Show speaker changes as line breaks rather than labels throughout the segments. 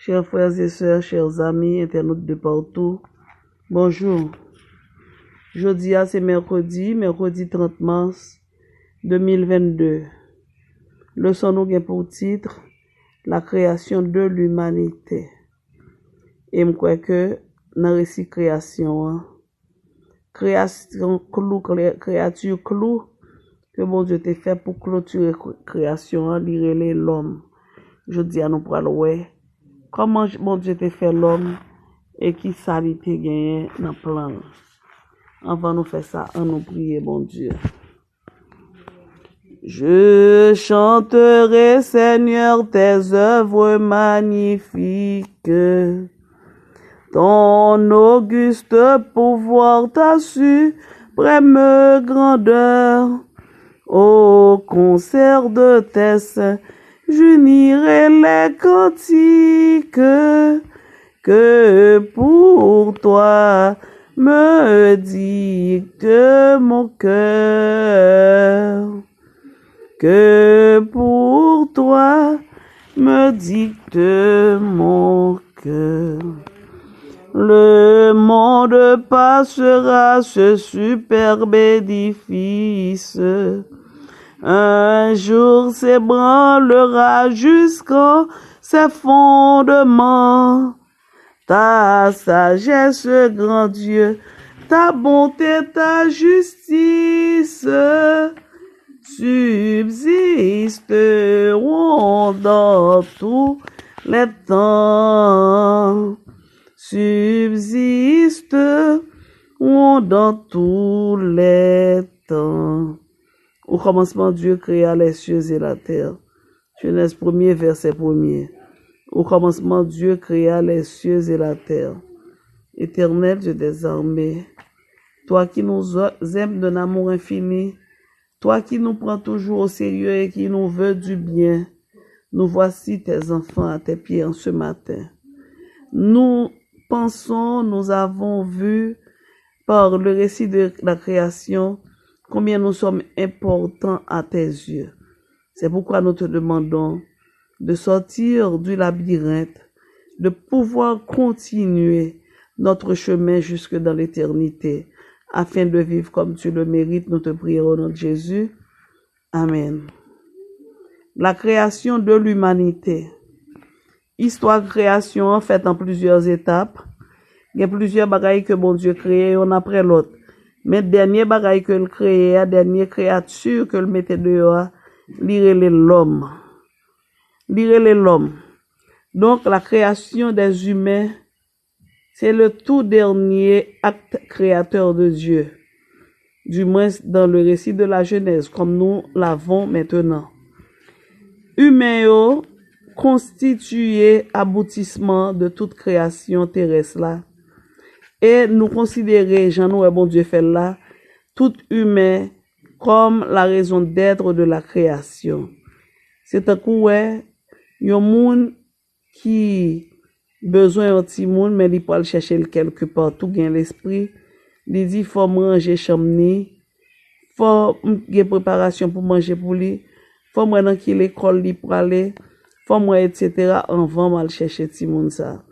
Chers frères et sœurs, chers amis, internautes de partout, bonjour. Jeudi, c'est mercredi 30 mars 2022. Leçon nous gain pour titre la création de l'humanité. Et je crois que dans le récit création, créature clou que bon Dieu t'a fait pour clôturer création, lire l'homme. Jeudi, nous pourrons voir comment bon Dieu t'a fait l'homme et qui s'alité gagné dans le plan. Avant nous faire ça, on nous prie, bon Dieu. Je chanterai, Seigneur, tes œuvres magnifiques. Ton auguste pouvoir, ta suprême grandeur. Au concert de tes saints, j'unirai les cantiques que pour toi me dicte mon cœur. Que pour toi me dicte mon cœur. Le monde passera, ce superbe édifice. Un jour s'ébranlera jusqu'en ses fondements. Ta sagesse, grand Dieu, ta bonté, ta justice subsisteront dans tous les temps. Subsisteront dans tous les temps. Au commencement, Dieu créa les cieux et la terre. Genèse 1er, verset 1er. Au commencement, Dieu créa les cieux et la terre. Éternel Dieu des armées, toi qui nous aimes d'un amour infini, toi qui nous prends toujours au sérieux et qui nous veux du bien, nous voici tes enfants à tes pieds en ce matin. Nous pensons, nous avons vu par le récit de la création combien nous sommes importants à tes yeux. C'est pourquoi nous te demandons de sortir du labyrinthe, de pouvoir continuer notre chemin jusque dans l'éternité, afin de vivre comme tu le mérites. Nous te prions au nom de Jésus. Amen. La création de l'humanité. Histoire de création faite en plusieurs étapes. Il y a plusieurs bagailles que bon Dieu crée un après l'autre. Mais dernier bagaille que le créé, dernière créature que le mettait dehors, lire l'homme. Lire l'homme. Donc la création des humains, c'est le tout dernier acte créateur de Dieu. Du moins dans le récit de la Genèse, comme nous l'avons maintenant. Humain constitué aboutissement de toute création terrestre là. Et nous considérer, Jean-nous et bon Dieu fait là, tout humain comme la raison d'être de la création. C'est un coup, un monde qui besoin d'un petit monde, mais il peut aller chercher quelque part, tout gain l'esprit. Il dit, faut manger chamni, faut une préparation pour manger pour lui, faut moi dans qui l'école li pour aller, faut moi, etc. En vent, mal chercher petit monde ça.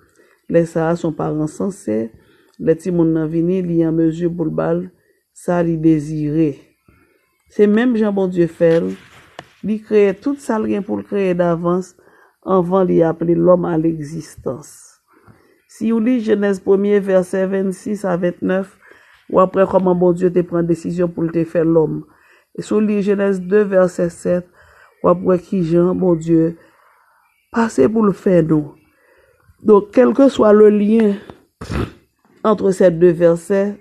Les ça, son parents censés, les petits monde nan vini, li en mesure pour le bal, ça li désiré. C'est même Jean bon Dieu fait, li crée tout ça pour le créer d'avance, avant li appeler l'homme à l'existence. Si vous lisez Genèse 1er, verset 26 à 29, ou après comment bon Dieu te prend décision pour te faire l'homme. Et si vous lisez Genèse 2, verset 7, ou après qui Jean, bon Dieu, passez pour le faire nous. Donc, quel que soit le lien entre ces deux versets,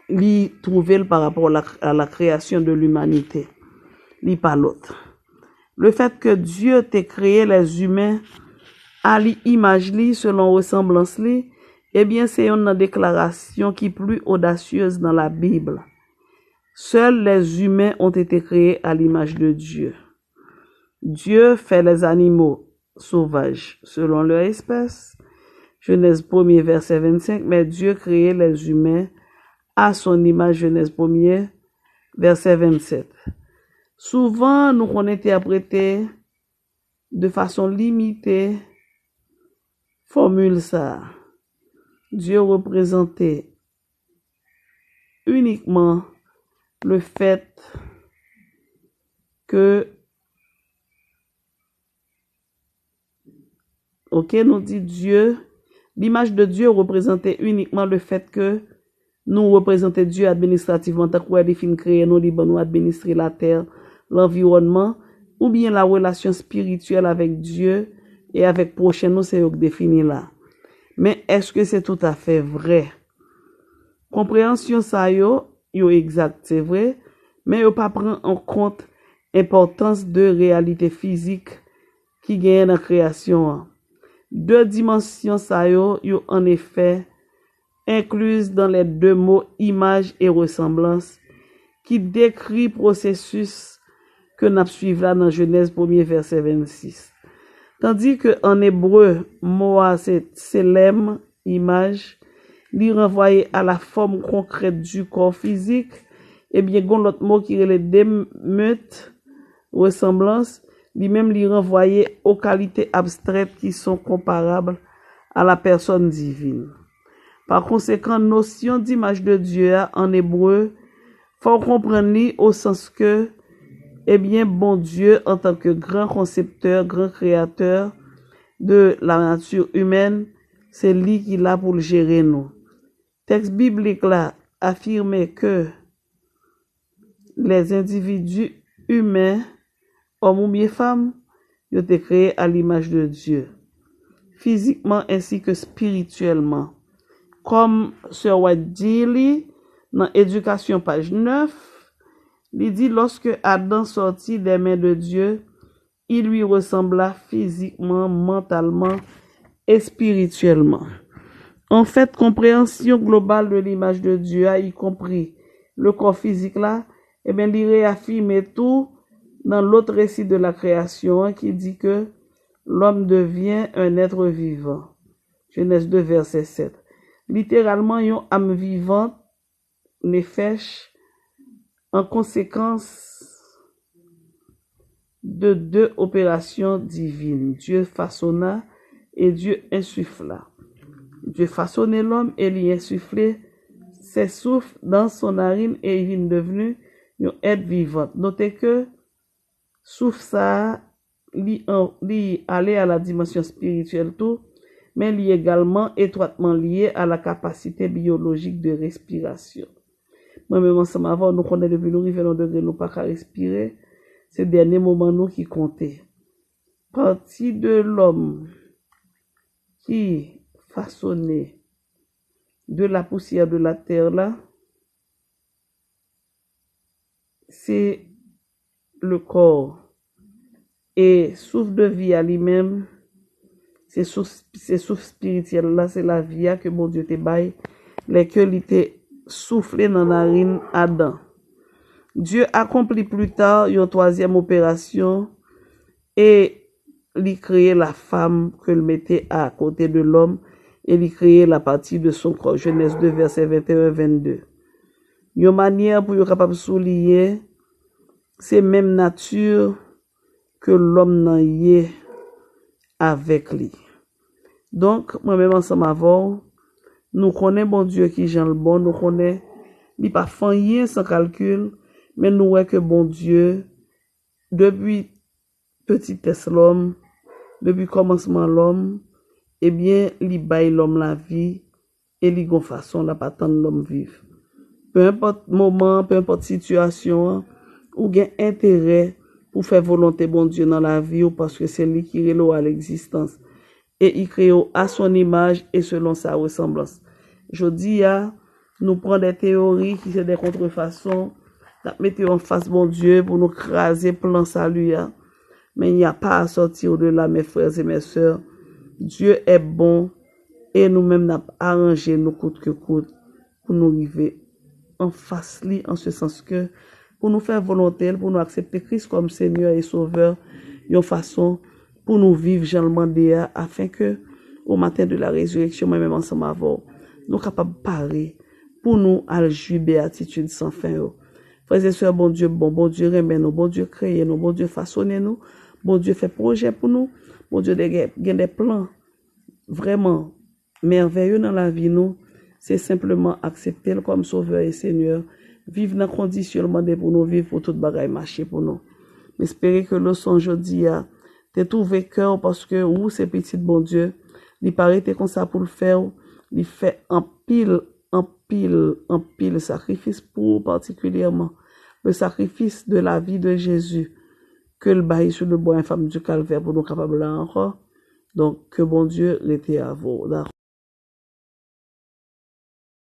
li trouver par rapport à la création de l'humanité. Li pas l'autre. Le fait que Dieu t'ait créé les humains à l'image li, selon ressemblance li, eh bien, c'est une déclaration qui est plus audacieuse dans la Bible. Seuls les humains ont été créés à l'image de Dieu. Dieu fait les animaux sauvages selon leur espèce. Genèse 1er, verset 25, mais Dieu créait les humains à son image. Genèse 1er, verset 27. Souvent, nous on interprété de façon limitée formule ça. Dieu représentait uniquement le fait que, ok, nous dit Dieu, l'image de Dieu représentait uniquement le fait que nous représentons Dieu administrativement, tant qu'on a fin créer nous, nous administrer la terre, l'environnement, ou bien la relation spirituelle avec Dieu et avec prochain nous, c'est défini là. Mais est-ce que c'est tout à fait vrai? Compréhension ça yo exact, c'est vrai, mais yo pas prend en compte l'importance de réalité physique qui gagne dans la création. Deux dimensions ça yo en effet incluses dans les deux mots image et ressemblance qui décrit processus que nous suivons là dans Genèse 1er verset 26. Tandis que en hébreu, moa c'est selem, image, li renvoyé à la forme concrète du corps physique, et bien gon l'autre mot qui est le demeut, ressemblance, lui-même li renvoyé aux qualités abstraites qui sont comparables à la personne divine. Par conséquent, notion d'image de Dieu en hébreu, faut comprendre au sens que, eh bien, bon Dieu, en tant que grand concepteur, grand créateur de la nature humaine, c'est lui qui l'a pour le gérer nous. Texte biblique là affirmait que les individus humains, hommes ou bien femmes, ont été créés à l'image de Dieu, physiquement ainsi que spirituellement. Comme Sir White dit dans Éducation page 9, il dit lorsque Adam sortit des mains de Dieu, il lui ressembla physiquement, mentalement et spirituellement. En fait, compréhension globale de l'image de Dieu, y compris le corps physique là, eh bien, il réaffirme tout dans l'autre récit de la création qui dit que l'homme devient un être vivant. Genèse 2, verset 7. Littéralement, une âme vivante, nefesh, en conséquence de deux opérations divines. Dieu façonna et Dieu insuffla. Dieu façonnait l'homme et lui insufflait ses souffles dans son narine et il est devenu une être vivante. Notez que souffle ça, lui allait à la dimension spirituelle tout, mais il est également étroitement lié à la capacité biologique de respiration. Moi-même, ensemble, avant, nous connaissons depuis nous arriver dans degré, nous pas qu'à respirer. C'est le dernier moment, nous qui comptait. Partie de l'homme qui façonnait de la poussière de la terre là, c'est le corps. Et souffle de vie à lui-même, c'est souffle spirituel là, c'est la vie que mon Dieu te baille, lesquels était soufflé dans la narine Adam. Dieu accomplit plus tard une troisième opération et il créait la femme que le mettait à côté de l'homme et il créait la partie de son corps. Genèse 2, verset 21-22. Une manière pour être capable de souligner c'est même nature que l'homme n'a y avec lui. Donc, moi-même ensemble avant, nous connaissons bon Dieu qui Jean le bon, nous connaissons, il pas rien sans calcul, mais nous voyons que bon Dieu, depuis petitesse l'homme, depuis commencement l'homme, eh bien, il baille l'homme la vie, et il gon façon la pas attendre l'homme vivre. Peu importe moment, peu importe situation, ou gain intérêt pour faire volonté bon Dieu dans la vie, ou parce que c'est lui qui relève à l'existence. Et il crée à son image et selon sa ressemblance. Je dis, nous prenons des théories qui sont des contrefaçons, nous mettons en face bon Dieu pour nous craser plan salut. Mais il n'y a pas à sortir au-delà, mes frères et mes sœurs. Dieu est bon et nous-mêmes nous arrangé nous coûte que coûte pour nous arriver en face lui, en ce sens que pour nous faire volonté, pour nous accepter Christ comme Seigneur et Sauveur, une façon pour nous vivre Jean le mandé afin que au matin de la résurrection, moi-même ensemble avant, nous capables de parer pour nous à jouir béatitude sans fin. Frères et sœurs, bon Dieu remet nous, bon Dieu crée nous, bon Dieu façonne nous, bon Dieu fait projet pour nous, bon Dieu gagne des plans vraiment merveilleux dans la vie, nous, c'est simplement accepter le comme sauveur et Seigneur, vivre dans conditionnement pour nous, vivre pour toute bagaille marcher pour nous. J'espère que le son jeudi a t'es trouvé cœur parce que vous, c'est petit bon Dieu, il paraît comme ça pour le faire, il fait en pile sacrifice pour particulièrement le sacrifice de la vie de Jésus que le bail sur le bois infâme du calvaire pour nous capables là encore. Donc, que bon Dieu l'était à vous, d'accord?